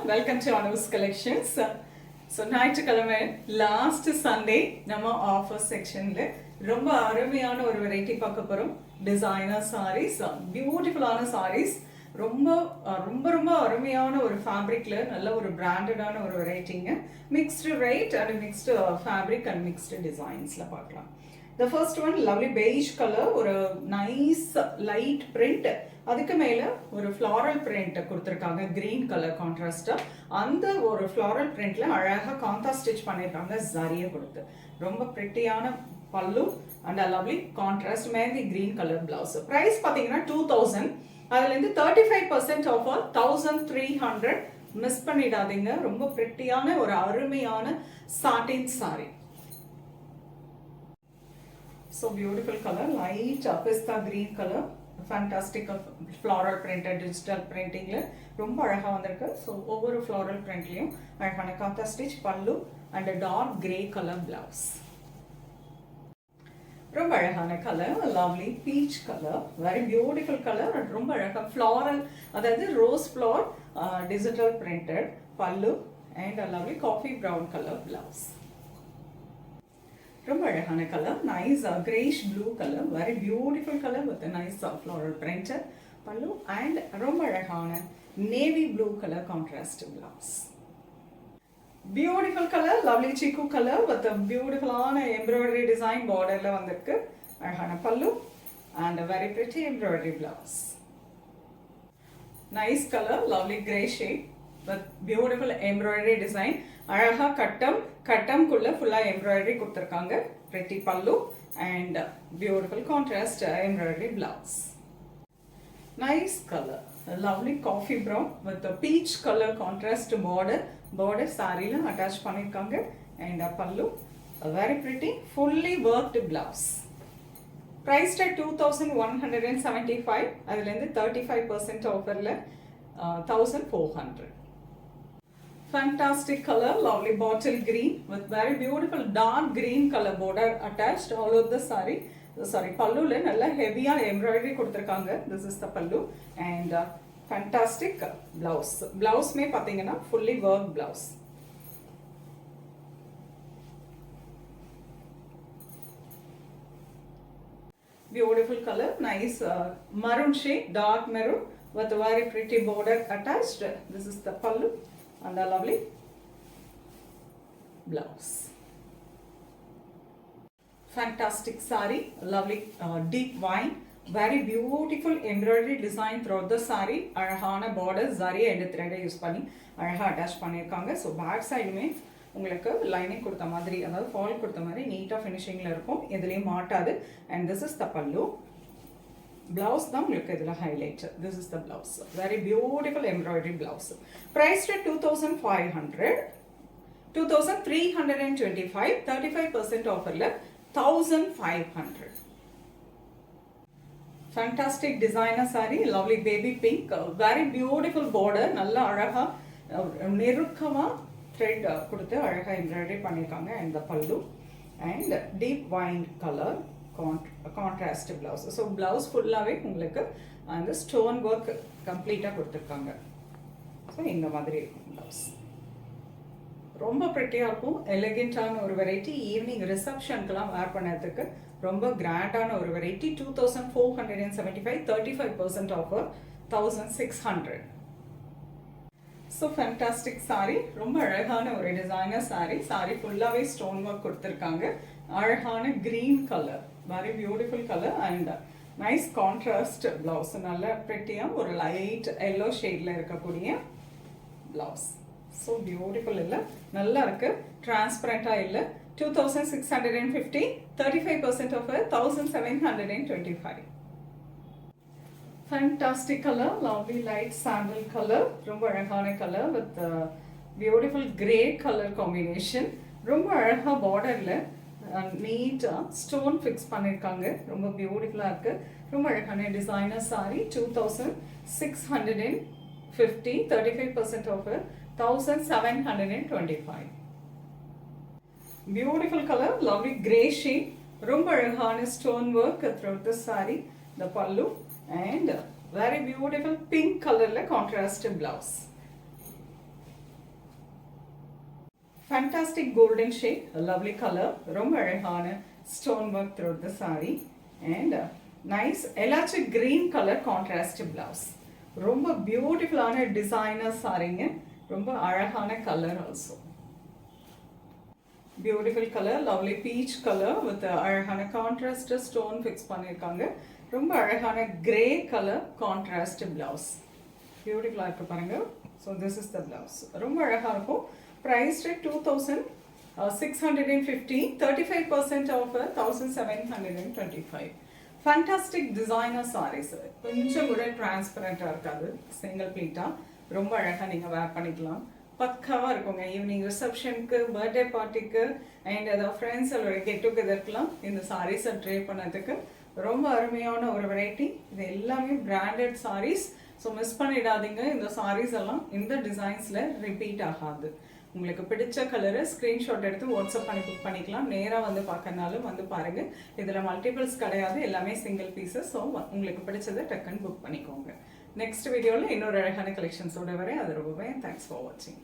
welcome to Anu's Collections. So ஞாயிற்றுக்கிழமை last Sunday நம்ம offer செக்ஷன்ல ரொம்ப அருமையான ஒரு வெரைட்டி பார்க்க போறோம். டிசைனர் சாரீஸ், பியூட்டிஃபுல்லான சாரீஸ், ரொம்ப ரொம்ப ரொம்ப அருமையான ஒரு ஃபேப்ரிக்ல நல்ல ஒரு பிராண்டடான ஒரு வெரைட்டிங்க. Mixed rate and mixed fabric and mixed டிசைன்ஸ்ல பார்க்கலாம். The first one lovely beige color, ஒரு nice light print, அதுக்கு மேல ஒரு floral print கொடுத்திருக்காங்க green color contrast. அந்த ஒரு floral printல அழகா காந்தா ஸ்டிச் பண்ணிருக்காங்க ஜரியை கொடுத்து. ரொம்ப பிரிட்டியான பல்லு and a lovely contrast mehndi green color blouse. price பாத்தீங்கன்னா 2000, அதுல இருந்து 35% offer 1300. மிஸ் பண்ணிடாதீங்க. ரொம்ப பிரிட்டியான ஒரு அருமையான satin saree. So beautiful color, light pista green color, fantastic floral printed digital printing la ரொம்ப அழகா வந்திருக்கு. So ஒவ்வொரு floral printலயும் அழகான காந்தா ஸ்டிச் பல்லு and a dark grey color blouse. ரொம்ப அழகான colour, lovely peach color, very beautiful color and ரொம்ப அழகா floral, அதாவது rose flower digital printed பல்லு and a lovely coffee brown color blouse. ரொம்ப அழகான colour, nice Grace blue colour, very beautiful colour with nice floral printed பல்லு and ரொம்ப அழகான navy blue colour contrast blouse. Beautiful colour, lovely சிக்கு colour with பியூட்டிஃபுல்லான embroidery design பார்டர்ல வந்திருக்கு. அழகான பல்லு and very pretty embroidery blouse. Nice colour, lovely grey shade with beautiful embroidery design. அழகா கட்டம்குள்ள ஃபுல்லா எம்ப்ராய்டரி கொடுத்திருக்காங்க. pretty pallu and beautiful contrast embroidery blouse. Nice color, a lovely coffee brown with a peach color contrast border saree la attach பண்ணிருக்காங்க and a pallu, a very pretty fully worked blouse. priced at 2175, அதுல இருந்து 35% ஆஃபர்ல 1400. Fantastic color, lovely bottle green with very beautiful dark green color border attached all over the saree. Pallu la nalla heavy embroidery கொடுத்திருக்காங்க. This is the pallu and fantastic blouse. Blouse me பாத்தீங்கன்னா fully worked blouse. Beautiful color, nice maroon shade, dark maroon with a very pretty border attached. This is the pallu and a lovely blouse. Fantastic saree, lovely deep wine, very beautiful embroidery design throughout the saree. அழகான border zari and thread use பண்ணி அழகா attach பண்ணிருக்காங்க. So back சைடுமே உங்களுக்கு lining கொடுத்த மாதிரி, அதாவது fall கொடுத்த மாதிரி நீட்டா ஃபினிஷிங்ல இருக்கும், எதுலயும் மாட்டாது. and this is the pallu. Blouse தான் உங்களுக்கு இதுல highlight. This is the blouse, very beautiful embroidery blouse. priced at 2500, 2325, 35% offerல 1500. fantastic designer saree, lovely baby pink, very beautiful border, நல்ல அழகா நெருக்கமா thread கொடுத்து அழகா embroidery பண்ணிருக்காங்க and the pallu and deep wine color contrast blouse. So blouse ஃபுல்லாவே உங்களுக்கு அந்த stone work கம்ப்ளீட்டா கொடுத்திருக்காங்க. ஸோ இந்த மாதிரி இருக்கும் blouse. ரொம்ப பிரிட்டியா இருக்கும், எலிகென்ட்டான ஒரு வெரைட்டி. ஈவினிங் ரிசப்ஷனுக்குலாம் வேர் பண்ணதுக்கு ரொம்ப கிராண்டான ஒரு variety. 2475, 35% offer 1600. So fantastic sorry, ரொம்ப அழகான ஒரு டிசைனர் சாரி. சாரி ஃபுல்லாவே ஸ்டோன் ஒர்க் கொடுத்திருக்காங்க. அழகான green colour, very beautiful color and nice contrast blouse. நல்ல pretty-ஆ ஒரு light yellow shadeல இருக்கக்கூடிய blouse. So beautiful இல்ல, நல்லா இருக்கு, transparent-ஆ இல்ல. 2650, 35% offer 1725. Fantastic color, lovely light sandal color, ரொம்ப அழகான color with beautiful grey color combination. ரொம்ப அழகா borderல நீட்டா ஸ்டோன் ஃபிக்ஸ் பண்ணிருக்காங்க. ரொம்ப பியூட்டிஃபுல்லா இருக்கு. ரொம்ப அழகான designer sorry. 2650, 35% offer 1725. Beautiful colour, lovely grey shade, ரொம்ப அழகான stone work throughout the saree, the pallu and very beautiful pink colorல contrast blouse. fantastic golden shade, a lovely color, ரொம்ப அழகான stone work throughout the saree and nice electric green color contrast blouse. ரொம்ப பியூட்டிஃபுல்லான designer சாரீங்க, ரொம்ப அழகான colour also. Beautiful colour, lovely peach colour with அழகான contrast stone fix பண்ணியிருக்காங்க. ரொம்ப அழகான கிரே கலர் கான்ட்ராஸ்ட் பிளவுஸ், பியூட்டிஃபுல்லாக இருக்கு பாருங்க. So this is the blouse, ரொம்ப அழகாக இருக்கும். Price rate 2650, 35% offer 1725. Fantastic designer sarees, கொஞ்சம் கூட டிரான்ஸ்பரண்ட்டாக இருக்காது, சிங்கிள் ப்ளீட்டாக ரொம்ப அழகாக நீங்கள் வேர் பண்ணிக்கலாம். பக்காவாக இருக்குங்க ஈவினிங் ரிசப்ஷனுக்கு, பர்த்டே பார்ட்டிக்கு அண்ட் ஏதாவது ஃப்ரெண்ட்ஸ் அதோட கெட் டுகெதர்க்கெலாம் இந்த சாரீஸை ட்ரை பண்ணதுக்கு ரொம்ப அருமையான ஒரு வெரைட்டி. இது எல்லாமே பிராண்டட் சாரீஸ். ஸோ மிஸ் பண்ணிடாதீங்க. இந்த சாரீஸ் எல்லாம் இந்த டிசைன்ஸில் ரிப்பீட் ஆகாது. உங்களுக்கு பிடிச்ச கலரை ஸ்க்ரீன்ஷாட் எடுத்து வாட்ஸ்அப் பண்ணி புக் பண்ணிக்கலாம். நேராக வந்து பார்க்கறனாலும் வந்து பாருங்கள். இதில் மல்டிபிள்ஸ் கிடையாது, எல்லாமே சிங்கிள் பீசஸ். ஸோ உங்களுக்கு பிடிச்சதை டக்குன்னு புக் பண்ணிக்கோங்க. நெக்ஸ்ட் வீடியோவில் இன்னொரு அழகான கலெக்ஷன்ஸோட வரேன். அது ரொம்பவே தேங்க்ஸ் ஃபார் வாட்சிங்.